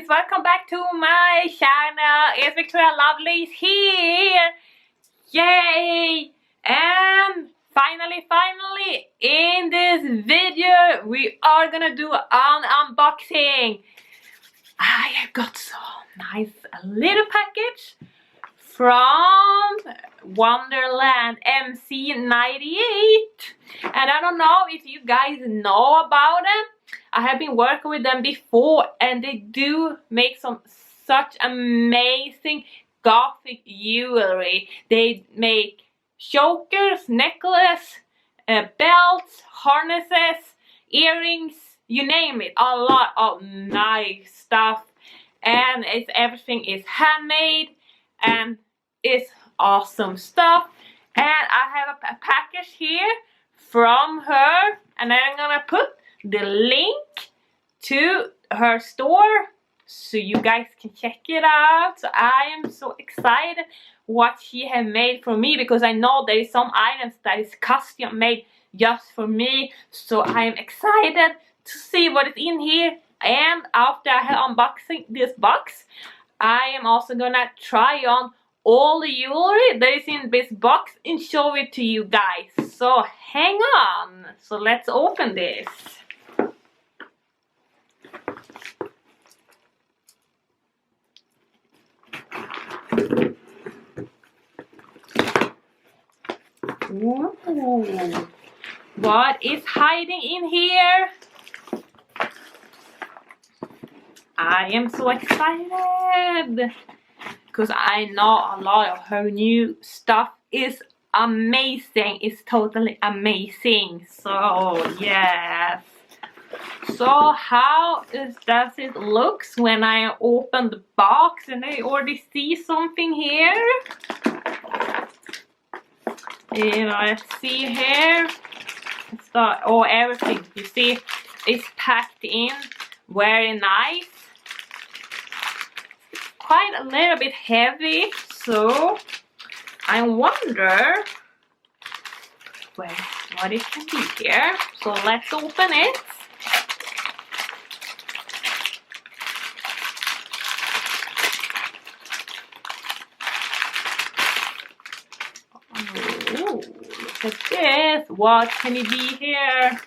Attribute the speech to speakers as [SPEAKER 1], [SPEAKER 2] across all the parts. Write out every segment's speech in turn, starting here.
[SPEAKER 1] guys, welcome back to my channel. It's Victoria Lovelace here. Yay! And finally, in this video, we are gonna do an unboxing. I have got so nice little package from Wonderland MC98, and I don't know if you guys know about them. I have been working with them before, and they do make such amazing Gothic jewelry. They make chokers, necklace, belts, harnesses, earrings, you name it. A lot of nice stuff, and everything is handmade, and it's awesome stuff. And I have a package here from her, and I'm gonna put the link to her store so you guys can check it out. So I am so excited what she has made for me, because I know there is some items that is custom made just for me. So I am excited to see what is in here. And after I have unboxing this box, I am also gonna try on all the jewelry that is in this box and show it to you guys. So hang on. So let's open this. Ooh. What is hiding in here? I am so excited because I know a lot of her new stuff is amazing. It's totally amazing. So yes. So how does it look when I open the box? And I already see something here. You know, let's see here. Everything you see is packed in very nice. Quite a little bit heavy, so I wonder what it can be here. So let's open it. Oh, look at this. What can it be here?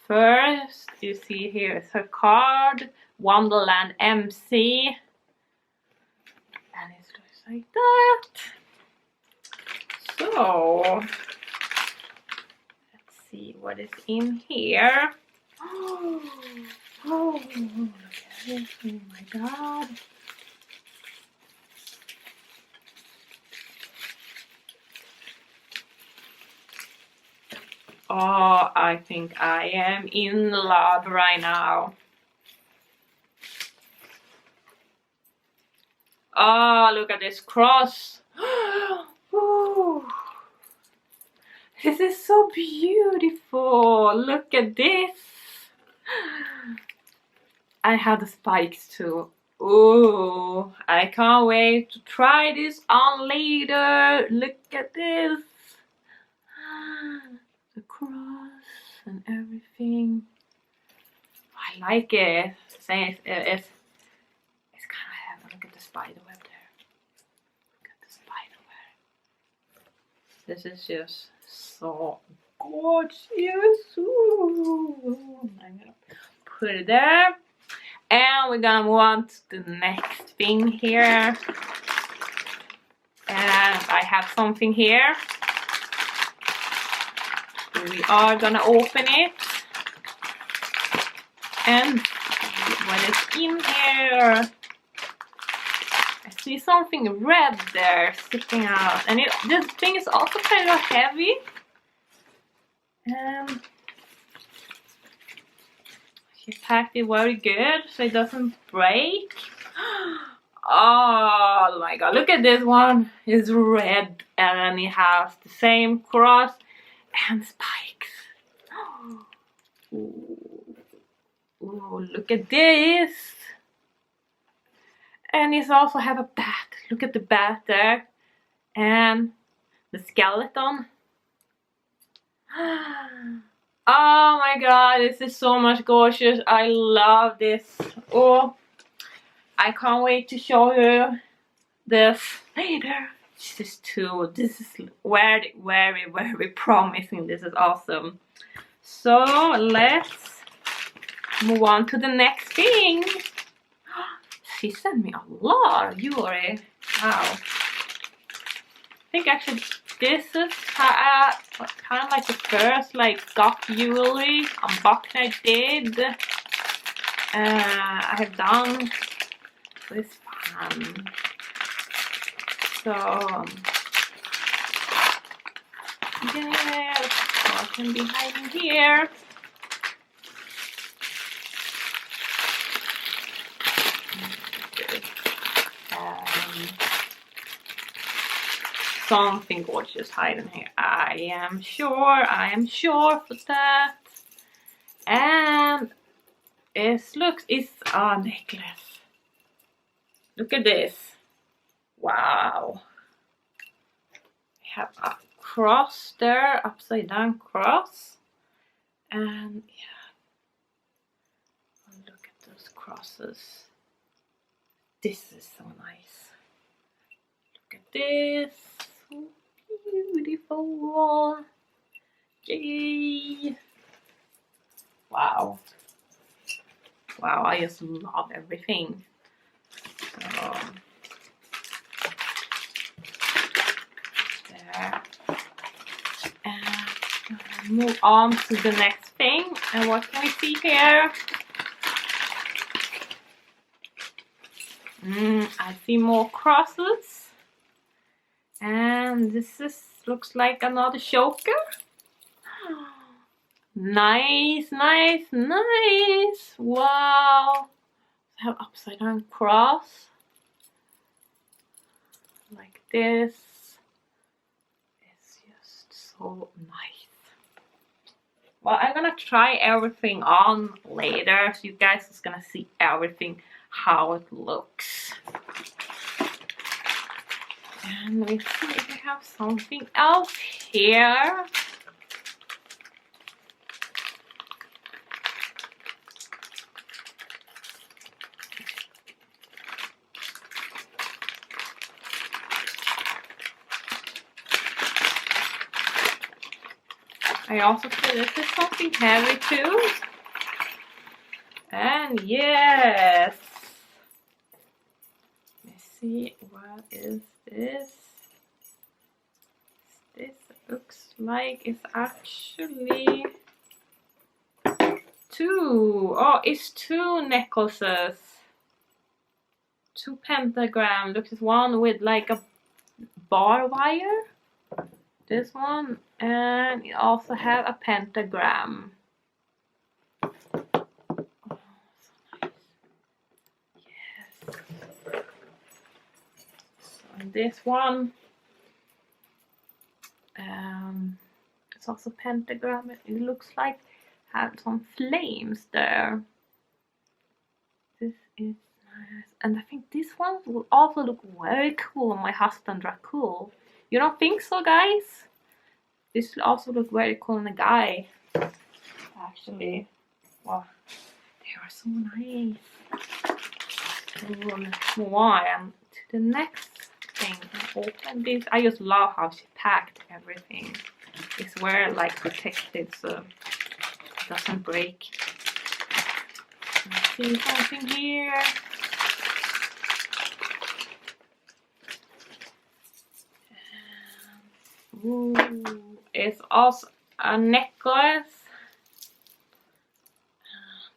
[SPEAKER 1] First, you see here is her card, Wonderlandmc, and it looks like that. So, let's see what is in here. Oh, look at this! Oh my God! Oh, I think I am in love right now. Oh, look at this cross. Ooh. This is so beautiful. Look at this. I have the spikes too. Oh, I can't wait to try this on later. Look at this. The cross and everything. I like it. It's kind of heavy. Look at the spider web there. Look at the spider web. This is just so gorgeous. Ooh. I'm gonna put it there. And we're gonna move on to the next thing here. And I have something here. We are gonna open it and see what is in here. I see something red there sticking out, and this thing is also kind of heavy. She packed it very good so it doesn't break. Oh my God, look at this one. It's red and it has the same cross and spikes. Ooh, look at this. And it also have a bat. Look at the bat there. And the skeleton. Oh my god, this is so much gorgeous. I love this. Oh, I can't wait to show you this later. This is very, very, very promising. This is awesome. So let's move on to the next thing. She sent me a lot of jewelry. Wow. I think actually this is kind of like the first like goth jewelry unboxing I did. I have done this one. So yes, so I can be hiding here. Something gorgeous hiding here. I am sure for that. And it's a necklace. Look at this. Wow. We have a cross there, upside down cross. And yeah, look at those crosses. This is so nice. Look at this. So beautiful. Yay. Wow. Wow, I just love everything. So, there. And move on to the next thing. And what can we see here? I see more crosses. And this looks like another choker. Nice, nice, nice. Wow. I have upside down cross. Like this. It's just so nice. Well, I'm gonna try everything on later, so you guys is gonna see everything, how it looks. And we see if we have something else here. I also feel this is something heavy too. And yes. Let's see, what is this? This looks like it's actually two. Oh, it's two necklaces. Two pentagram. Looks one with like a bar wire. This one, and you also have a pentagram. Oh, so nice. Yes. So this one, it's also pentagram. It looks like have some flames there. This is nice, and I think this one will also look very cool on my husband Dracul. You don't think so, guys? This will also look very cool on a guy. Actually, wow, they are so nice. So let's move on to the next thing. Open this. I just love how she packed everything. It's very like protected, so it doesn't break. Let's see something here. Ooh, it's also a necklace.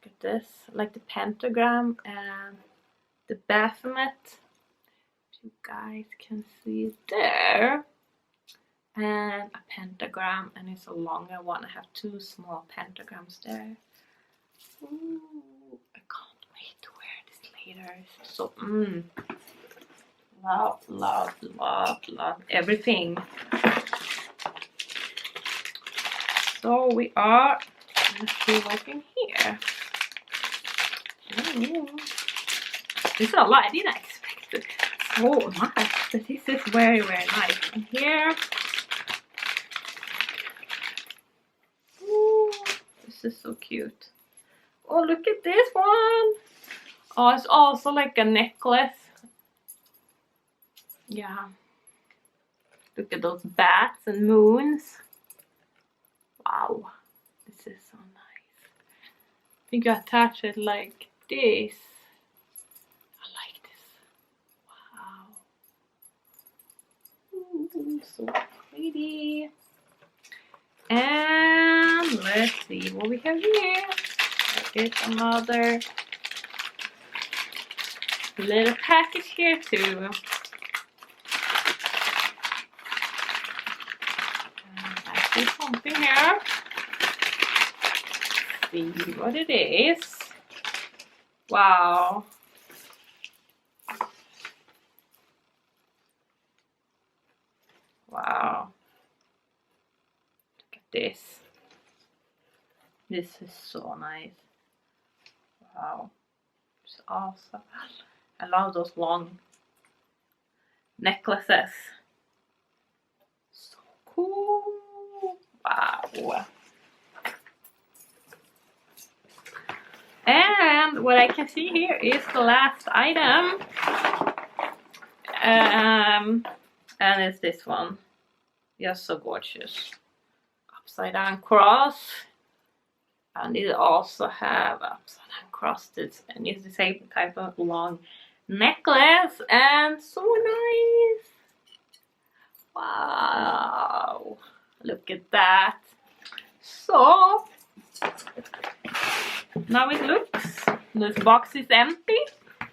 [SPEAKER 1] Look at this, like the pentagram and the Baphomet. You guys can see it there. And a pentagram, and it's a longer one. I have two small pentagrams there. Ooh, I can't wait to wear this later. It's so love, love, love, love everything. So we are, let's see what's in here. Ooh. This is a lot, I didn't expect it. So much, but this is very, very nice. And here, ooh, this is so cute. Oh, look at this one. Oh, it's also like a necklace. Yeah. Look at those bats and moons. Wow. This is so nice. I think you attach it like this. I like this. Wow. Ooh, so pretty. And let's see what we have here. There is another little package here too. I see something here. See what it is. Wow. Wow. Look at this. This is so nice. Wow. It's awesome. I love those long necklaces. So cool. Wow. And what I can see here is the last item. And it's this one. Just so gorgeous. Upside down cross. And it also have upside down cross. And it's the same type of long necklace. And so nice. Wow. Look at that. So now it looks, this box is empty,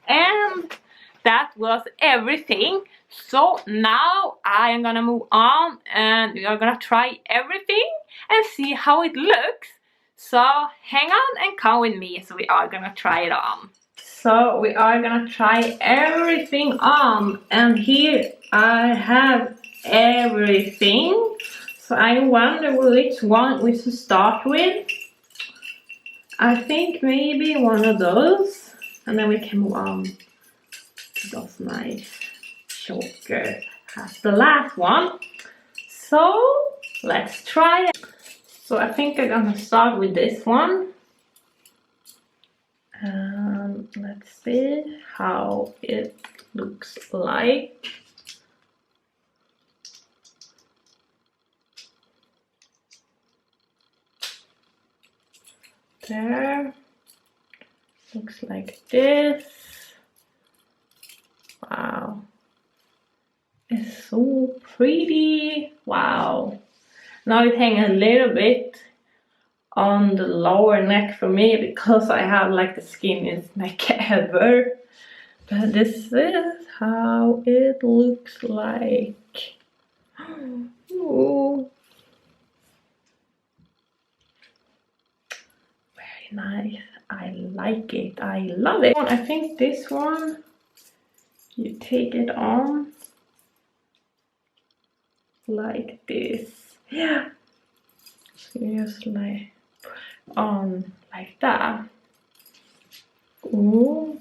[SPEAKER 1] and that was everything. So now I am gonna move on and we are gonna try everything and see how it looks. So hang on and come with me, so we are gonna try it on. So we are gonna try everything on, and here I have everything. So I wonder which one we should start with. I think maybe one of those, and then we can move on to those nice chokers as the last one. So let's try it. So I think I'm gonna start with this one. Let's see how it looks like. There, looks like this. Wow, it's so pretty. Wow. Now it hangs a little bit on the lower neck for me because I have like the skinniest neck ever. But this is how it looks like. Ooh. Nice. I like it. I love it. I think this one, you take it on like this. Yeah. So you just like on like that. Ooh.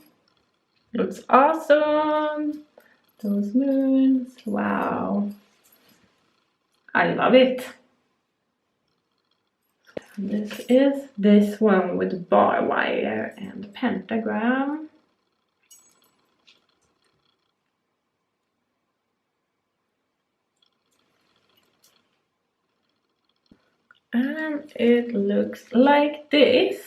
[SPEAKER 1] Looks awesome. Those moons. Wow. I love it. This is this one with the bar wire and the pentagram. And it looks like this.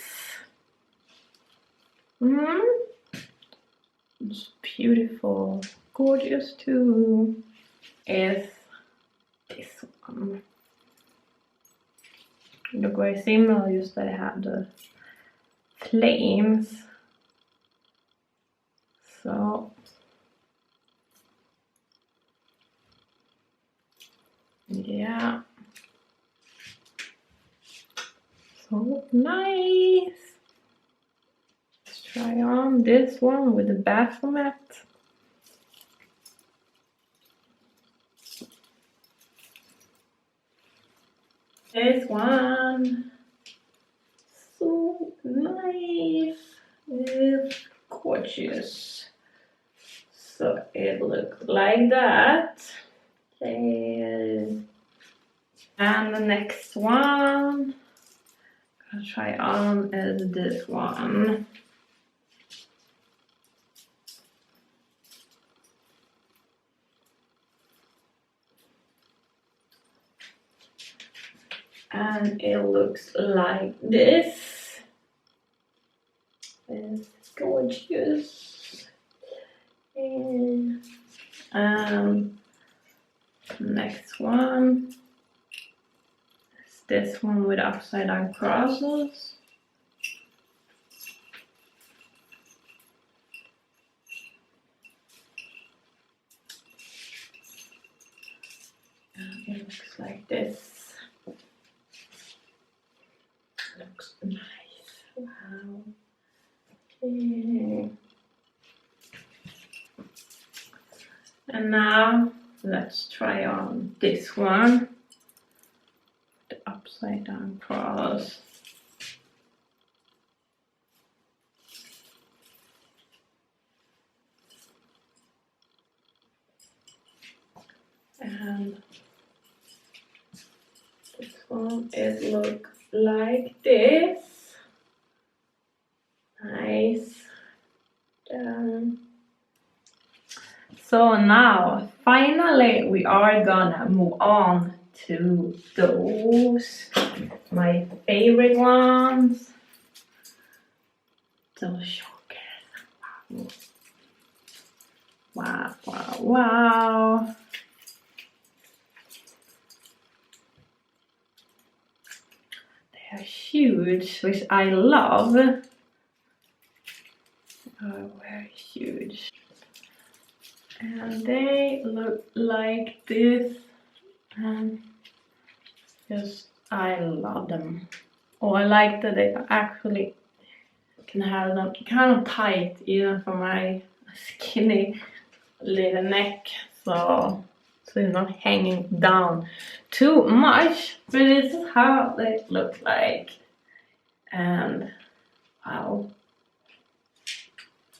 [SPEAKER 1] It's beautiful, gorgeous too. Is this one. Look very similar, just that I have the flames. So yeah, so nice. Let's try on this one with the Baphomet. This one, so nice, it's gorgeous. So it looks like that. Okay. And the next one, I'll try on is this one. And it looks like this. It's gorgeous. And next one is this one with upside down crosses. And it looks like this. Looks nice. Wow. Okay. And now let's try on this one. The upside down cross. And this one is look like this. Nice. So now finally we are gonna move on to those my favorite ones. Those chokers. Wow, wow, wow. They are huge, which I love. Very huge. And they look like this. And just, I love them. Oh, I like that they actually can have them kind of tight, even for my skinny little neck. So it's not hanging down too much. But this is how they look like. And wow.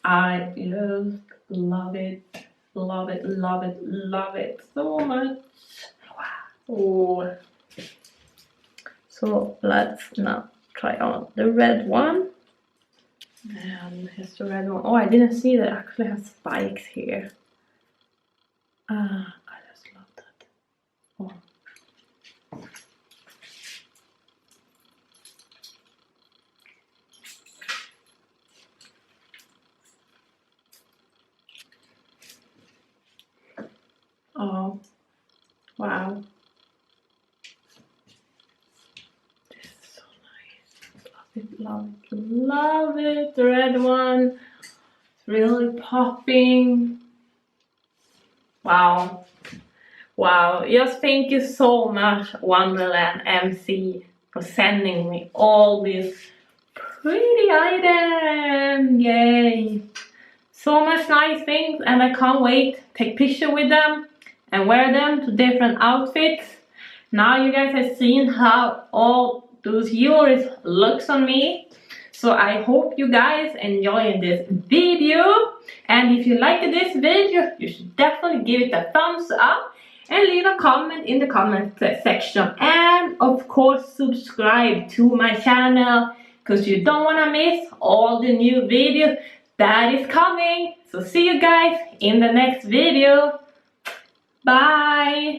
[SPEAKER 1] I just love it, love it, love it, love it so much. Wow. So let's now try on the red one. And here's the red one. Oh, I didn't see that it actually has spikes here. I just love that. Oh. Oh, wow. This is so nice. Love it, love it, love it. The red one. It's really popping. Wow. Wow. Just thank you so much, Wonderlandmc, for sending me all these pretty items. Yay. So much nice things, and I can't wait to take picture with them and wear them to different outfits. Now you guys have seen how all those jewelry looks on me. So I hope you guys enjoyed this video. And if you liked this video, you should definitely give it a thumbs up and leave a comment in the comment section. And of course, subscribe to my channel, because you don't want to miss all the new videos that is coming. So see you guys in the next video. Bye.